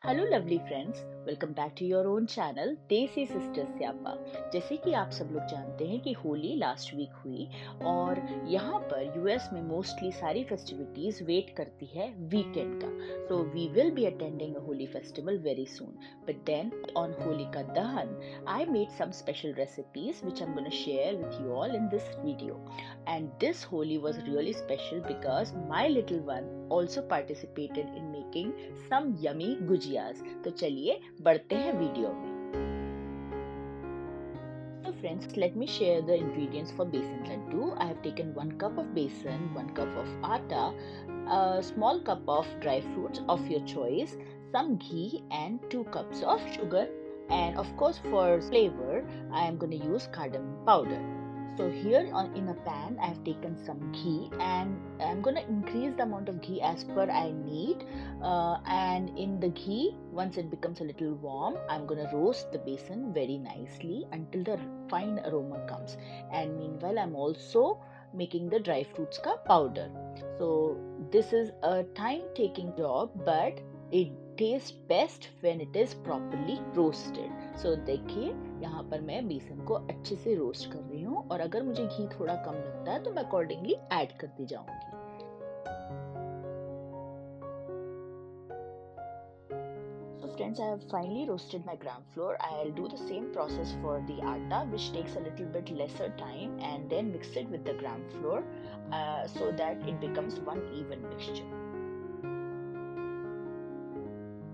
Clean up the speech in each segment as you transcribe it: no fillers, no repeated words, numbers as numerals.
Hello lovely friends, welcome back to your own channel Desi sisters Syapa. जैसे कि आप सब लोग जानते हैं कि होली लास्ट वीक हुई और यहाँ पर यूएस में मोस्टली सारी फेस्टिविटीज वेट करती है वीकेंड का। So we will be attending a Holi festival very soon, but then on Holika Dahan I made some special recipes which I'm going to share with you all in this video. And this Holi was really special because my little one also participated in making some yummy gujiyas. तो चलिए बढ़ते हैं video में। So friends, let me share the ingredients for besan laddu. I have taken 1 cup of besan, 1 cup of atta, a small cup of dry fruits of your choice, some ghee and 2 cups of sugar, and of course for flavor I am going to use cardamom powder. So here in a pan I have taken some ghee and I'm going to increase the amount of ghee as per I need, and in the ghee, once it becomes a little warm, I'm going to roast the besan very nicely until the fine aroma comes. And meanwhile I'm also making the dry fruits ka powder. So this is a time taking job, but it tastes best when it is properly roasted. So देखिए यहाँ पर मैं बेसन को अच्छे से roast कर रही हूँ और अगर मुझे घी थोड़ा कम लगता है तो मैं अकॉर्डिंगली ऐड करती जाऊंगी। So friends, I have finally roasted my gram flour. I'll do the same process for the atta, which takes a little bit lesser time, and then mix it with the gram flour so that it becomes one even mixture.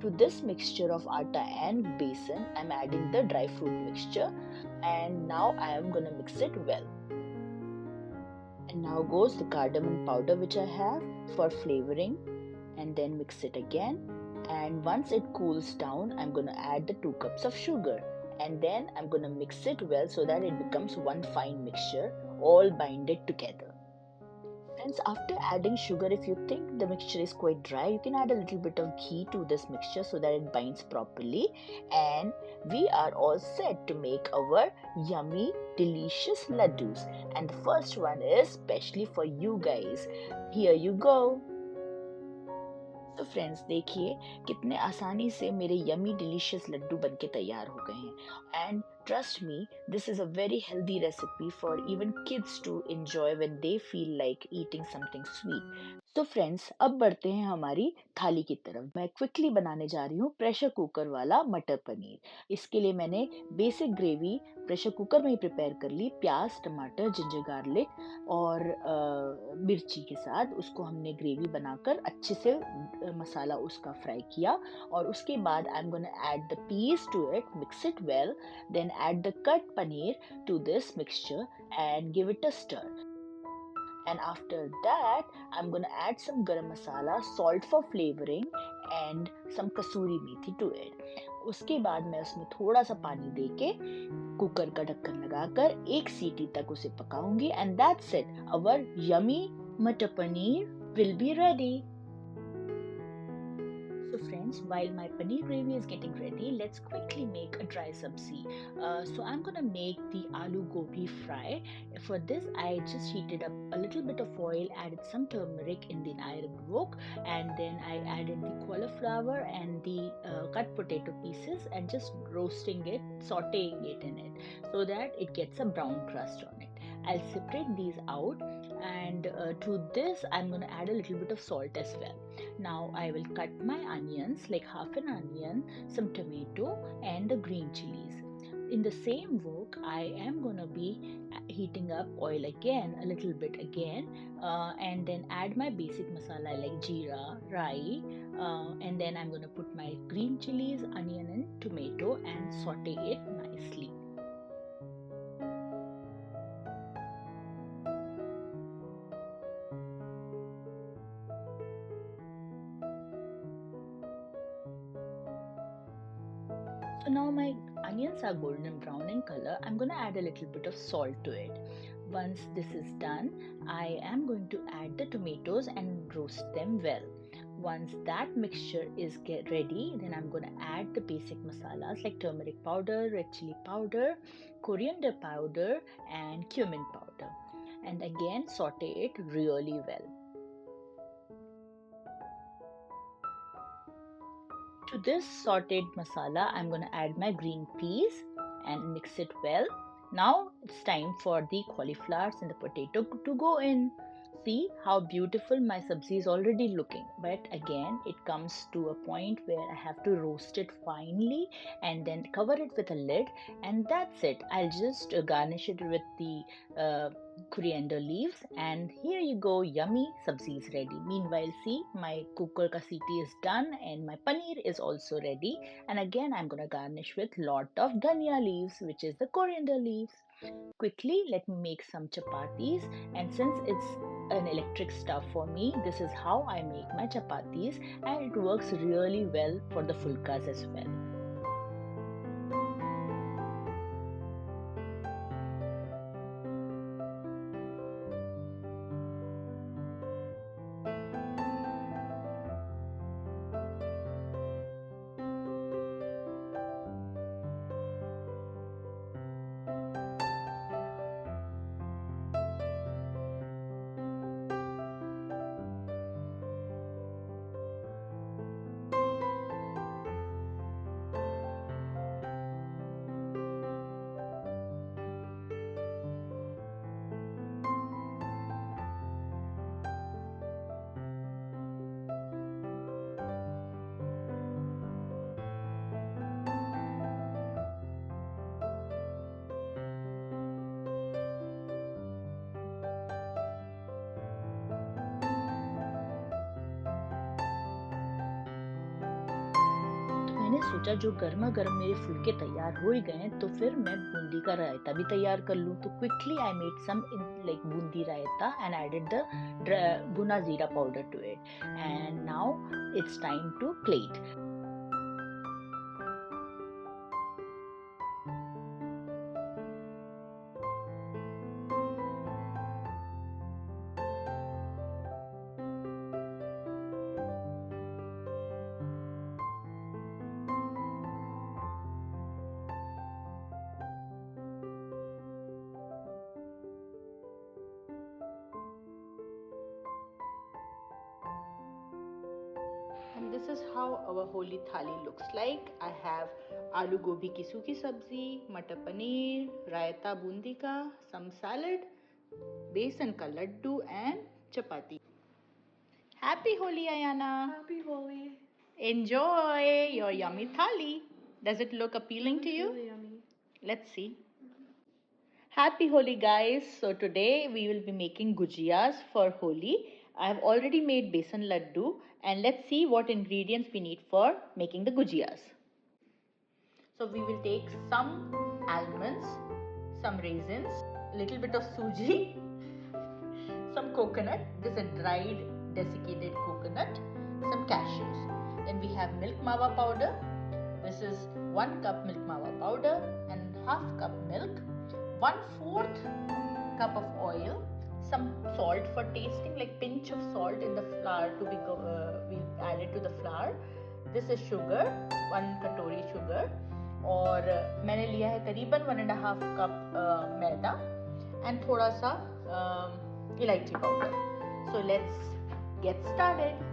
To this mixture of atta and besan, I'm adding the dry fruit mixture, and now I am gonna mix it well. And now goes the cardamom powder which I have for flavoring, and then mix it again. And once it cools down, I'm going to add the 2 cups of sugar, and then I'm going to mix it well so that it becomes one fine mixture, all binded together. Friends, after adding sugar, if you think the mixture is quite dry, you can add a little bit of ghee to this mixture so that it binds properly. And we are all set to make our yummy, delicious laddus. And the first one is specially for you guys. Here you go. तो friends देखिए कितने आसानी से मेरे yummy delicious Laddu बनके तैयार हो गए हैं। And trust me, this is a very healthy recipe for even kids to enjoy when they feel like eating something sweet. तो फ्रेंड्स अब बढ़ते हैं हमारी थाली की तरफ। मैं क्विकली बनाने जा रही हूँ प्रेशर कुकर वाला मटर पनीर। इसके लिए मैंने बेसिक ग्रेवी प्रेशर कुकर में ही प्रिपेयर कर ली। प्याज, टमाटर, जिंजर गार्लिक और मिर्ची के साथ उसको हमने ग्रेवी बनाकर अच्छे से मसाला उसका फ्राई किया। और उसके बाद I am gonna add the piece to it, mix it well, then add the cut paneer to this mixture and give it a stir. And after that I'm going to add some garam masala, salt for flavoring, and some kasuri methi to it. उसके बाद मैं उसमें थोड़ा सा पानी देके cooker का ढक्कन लगाकर एक सीटी तक उसे पकाऊंगी। And that's it, our yummy matar paneer will be ready. So friends, while my paneer gravy is getting ready, let's quickly make a dry sabzi. So I'm gonna make the aloo gobi fry. For this, I just heated up a little bit of oil, added some turmeric in the iron wok, and then I added the cauliflower and the cut potato pieces and just roasting it, sauteing it in it so that it gets a brown crust on it. I'll separate these out, and to this I'm going to add a little bit of salt as well. Now I will cut my onions, like half an onion, some tomato, and the green chilies. In the same wok, I am going to be heating up oil again, a little bit again, and then add my basic masala like jeera, rai, and then I'm going to put my green chilies, onion, and tomato and saute it nicely. So now my onions are golden brown in color. I'm going to add a little bit of salt to it. Once this is done, I am going to add the tomatoes and roast them well. Once that mixture is ready, then I'm going to add the basic masalas like turmeric powder, red chili powder, coriander powder, and cumin powder. And again saute it really well. To this sauteed masala, I'm going to add my green peas and mix it well. Now it's time for the cauliflowers and the potato to go in. See how beautiful my sabzi is already looking. But again, it comes to a point where I have to roast it finely and then cover it with a lid, and that's it. I'll just garnish it with the coriander leaves, and here you go, yummy sabzi is ready. Meanwhile, see, my cooker ka seeti is done and my paneer is also ready, and again I'm gonna garnish with lot of dhania leaves, which is the coriander leaves. Quickly let me make some chapatis, and since it's an electric stuff for me, this is how I make my chapatis, and it works really well for the fulkas as well. मैंने सोचा जो गर्मा गर्म मेरे फुलके तैयार हो ही गए हैं, तो फिर मैं बूंदी का रायता भी तैयार कर लूँ. तो quickly I made some like boondi raita and added the bhuna jeera powder to it, and now it's time to plate. And this is how our Holi thali looks like. I have aloo gobi ki सूखी sabzi, matar paneer, raita bundi ka, some salad, besan ka laddu, and chapati. Happy Holi, Ayana! Happy Holi. Enjoy your yummy thali. Does it look appealing to you? Really yummy. Let's see. Happy Holi, guys. So today we will be making Gujiyas for Holi. I have already made besan laddu, and let's see what ingredients we need for making the Gujiyas. So we will take some almonds, some raisins, a little bit of suji, some coconut. This is a dried desiccated coconut, some cashews. Then we have milk mawa powder. This is 1 cup milk mawa powder and half cup milk, 1/4 cup of oil, some salt for tasting, like pinch of salt in the flour to be we'll add it to the flour. This is sugar, 1 katori sugar, और मैंने लिया है करीबन 1.5 cup maida and थोड़ा सा इलायची powder. So let's get started.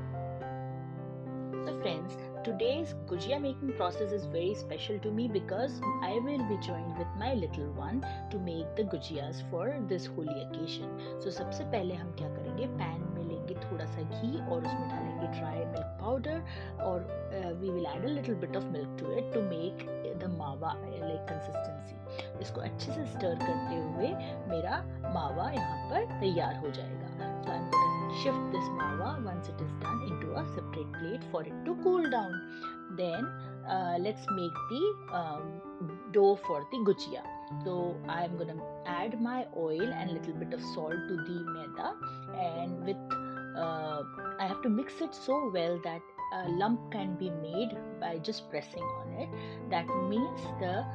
So friends, today's Gujiya making process is very special to me because I will be joined with my little one to make the Gujiyas for this holy occasion. So सबसे पहले हम क्या करेंगे, pan में लेंगे थोड़ा सा घी और उसमें डालेंगे ड्राई मिल्क पाउडर, और we will add a little bit of milk to it to make the मावा like consistency. इसको अच्छे से stir करते हुए मेरा मावा यहाँ पर तैयार हो जाएगा. So I'm going to shift this mawa once it is done into a separate plate for it to cool down. Then let's make the dough for the gujiya. So I'm going to add my oil and a little bit of salt to the maida, and with I have to mix it so well that a lump can be made by just pressing on it. That means the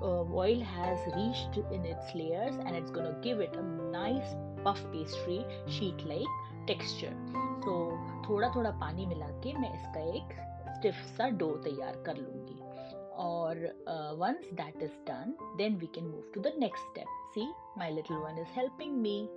oil has reached in its layers and it's going to give it a nice puff pastry sheet like texture. So थोड़ा थोड़ा पानी मिला के मैं इसका एक stiff सा dough तैयार कर लूँगी. और once that is done, then we can move to the next step. See, my little one is helping me.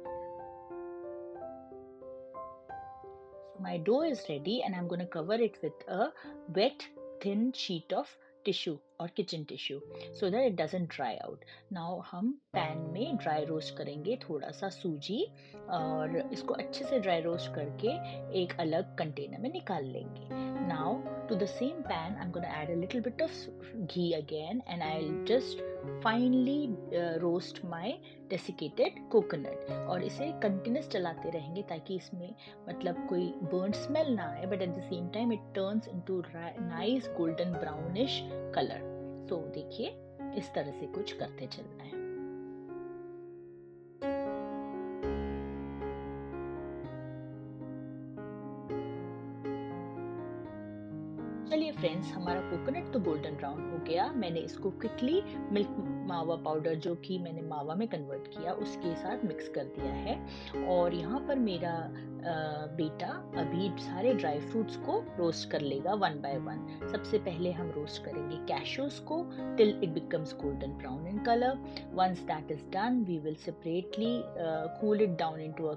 So my dough is ready and I'm going to cover it with a wet thin sheet of tissue और kitchen tissue so that it doesn't dry out. Now हम pan में dry roast करेंगे थोड़ा सा सूजी और इसको अच्छे से ड्राई रोस्ट करके एक अलग कंटेनर में निकाल लेंगे. Now to the same pan I'm going to add a little bit of ghee again and I'll just finely roast my desiccated coconut और इसे कंटिन्यूस चलाते रहेंगे ताकि इसमें मतलब कोई बर्न स्मेल ना आए, but at the same time it turns into nice golden brownish colour. So देखिए इस तरह से कुछ करते चलना है. चलिए फ्रेंड्स, हमारा कोकोनट तो गोल्डन ब्राउन हो गया. मैंने इसको क्विकली मिल्क मावा पाउडर जो कि मैंने मावा में कन्वर्ट किया उसके साथ मिक्स कर दिया है. और यहाँ पर मेरा बेटा अभी सारे ड्राई फ्रूट्स को रोस्ट कर लेगा वन बाय वन. सबसे पहले हम रोस्ट करेंगे कैशूज को till it becomes golden brown in colour. Once that is done we will separately cool it down into a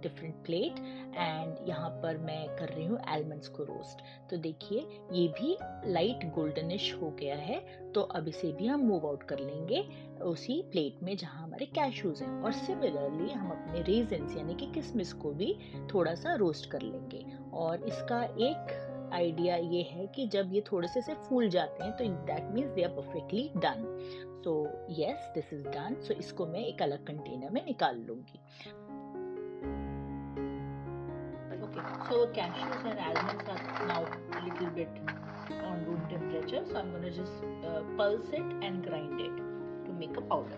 different plate. And यहाँ पर मैं कर रही हूँ आलमंड्स को रोस्ट. तो देखिए ये भी लाइट गोल्डनिश हो गया है. तो अब इसे भी हम मूव आउट कर लेंगे उसी प्लेट में जहाँ हमारे कैशूज हैं. और सिमिलरली हम अपने रेजन्स यानी कि किशमिश को भी थोड़ा सा रोस्ट कर लेंगे. और इसका एक आइडिया ये है कि जब ये थोड़े से फूल जाते हैं तो that means they are perfectly done. So yes, this is done. So इसको मैं एक अलग कंटेनर में निकाल लूंगी. Okay, so cashews and almonds are now a little bit on room temperature, so I'm going to just pulse it and grind it to make a powder.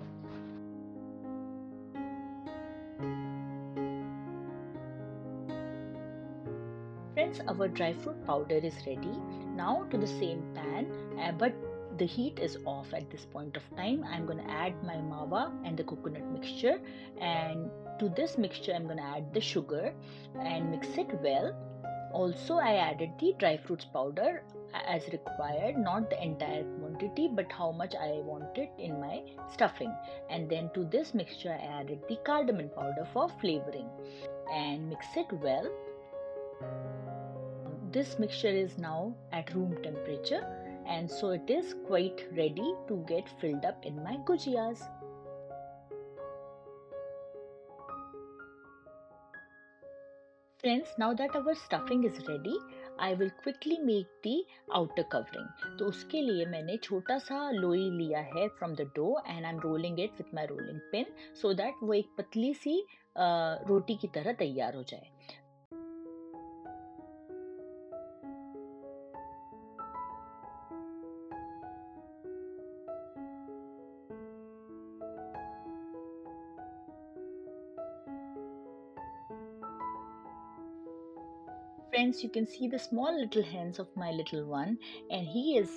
Friends, our dry fruit powder is ready. Now to the same pan, but the heat is off at this point of time. I'm going to add my mawa and the coconut mixture, and to this mixture I'm going to add the sugar and mix it well. Also, I added the dry fruits powder as required, not the entire quantity, but how much I wanted in my stuffing. And then to this mixture, I added the cardamom powder for flavoring and mix it well. This mixture is now at room temperature, and so it is quite ready to get filled up in my gujiyas. Friends, now that our stuffing is ready, I will quickly make the outer covering. तो उसके लिए मैंने छोटा सा लोई लिया है from the dough and I'm rolling it with my rolling pin so that वो एक पतली सी रोटी की तरह तैयार हो जाए. Friends, you can see the small little hands of my little one and he is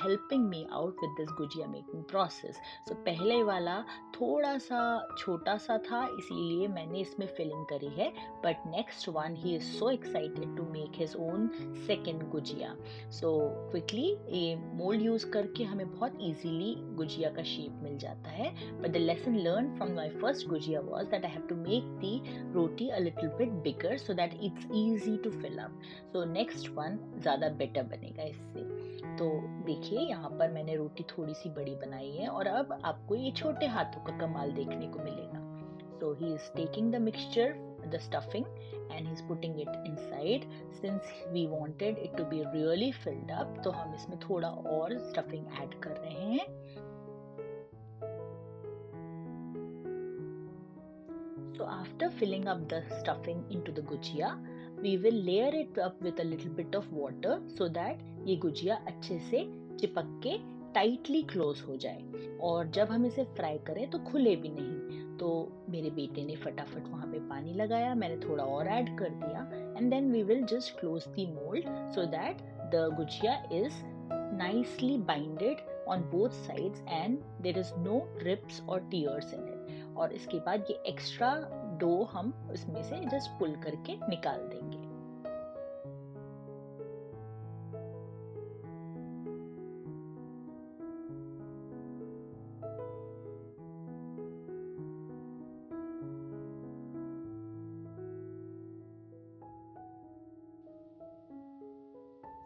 helping me out with this gujiya making process. So पहले वाला थोड़ा सा छोटा सा था इसीलिए मैंने इसमें फिलिंग करी है, but next one he is so excited to make his own second gujiya. So quickly ये मोल्ड यूज करके हमें बहुत easily गुजिया का शेप मिल जाता है. But the lesson learned from my first gujiya was that I have to make the roti a little bit bigger so that it's easy to fill up. So next one ज़्यादा better बनेगा इससे. तो देखिए यहाँ पर मैंने रोटी थोड़ी सी बड़ी बनाई है और अब आपको ये छोटे हाथों का कमाल देखने को मिलेगा. So he is taking the mixture, the stuffing, and he's putting it inside. Since we wanted it to be really filled up, तो हम इसमें थोड़ा और stuffing add कर रहे हैं. So after filling up the stuffing into the gujiya, we will layer it up with a little bit of water so that ये गुजिया अच्छे से चिपक के टाइटली क्लोज हो जाए और जब हम इसे फ्राई करें तो खुले भी नहीं. तो मेरे बेटे ने फटाफट वहाँ पे पानी लगाया, मैंने थोड़ा और ऐड कर दिया and then we will just close the mould so that the gujiya is nicely binded on both sides and there is no rips or tears in it. और इसके बाद ये एक्स्ट्रा डो हम इसमें से जस्ट पुल करके निकाल देंगे.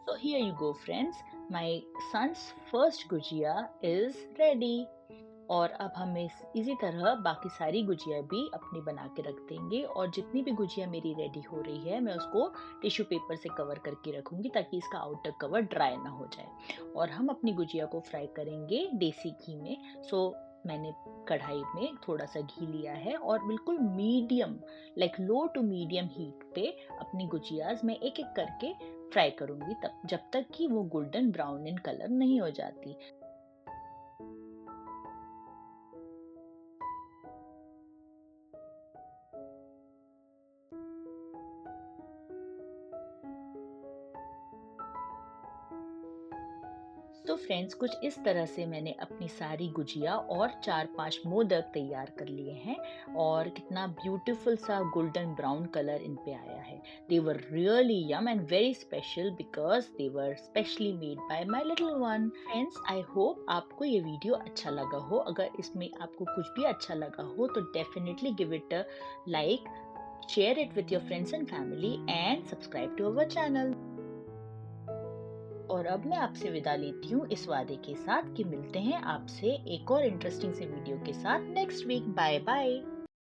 So here you go friends, My son's first gujiya is ready. और अब हम इसी तरह बाकी सारी गुजिया भी अपनी बना के रख देंगे, और जितनी भी गुजिया मेरी रेडी हो रही है मैं उसको टिश्यू पेपर से कवर करके रखूंगी ताकि इसका आउटर कवर ड्राई ना हो जाए। और हम अपनी गुजिया को फ्राई करेंगे देसी घी में। सो मैंने कढ़ाई में थोड़ा सा घी लिया है और बिल्कुल medium, like low to medium heat पे अपनी गुजियाज मैं एक एक करके फ्राई करूंगी, तब जब तक कि वो गोल्डन ब्राउन इन कलर नहीं हो जाती। तो फ्रेंड्स, कुछ इस तरह से मैंने अपनी सारी गुजिया और 4-5 मोदक तैयार कर लिए हैं, और कितना ब्यूटीफुल सा गोल्डन ब्राउन कलर इन पे आया है। They were really yum and very special because they were specially made by my little one. Friends, I hope आपको ये वीडियो अच्छा लगा हो। अगर इसमें आपको कुछ भी अच्छा लगा हो तो definitely give it a like, share it with your friends and family, and subscribe to our channel. और अब मैं आपसे विदा लेती हूँ इस वादे के साथ कि मिलते हैं आपसे एक और इंटरेस्टिंग से वीडियो के साथ नेक्स्ट वीक। Bye bye.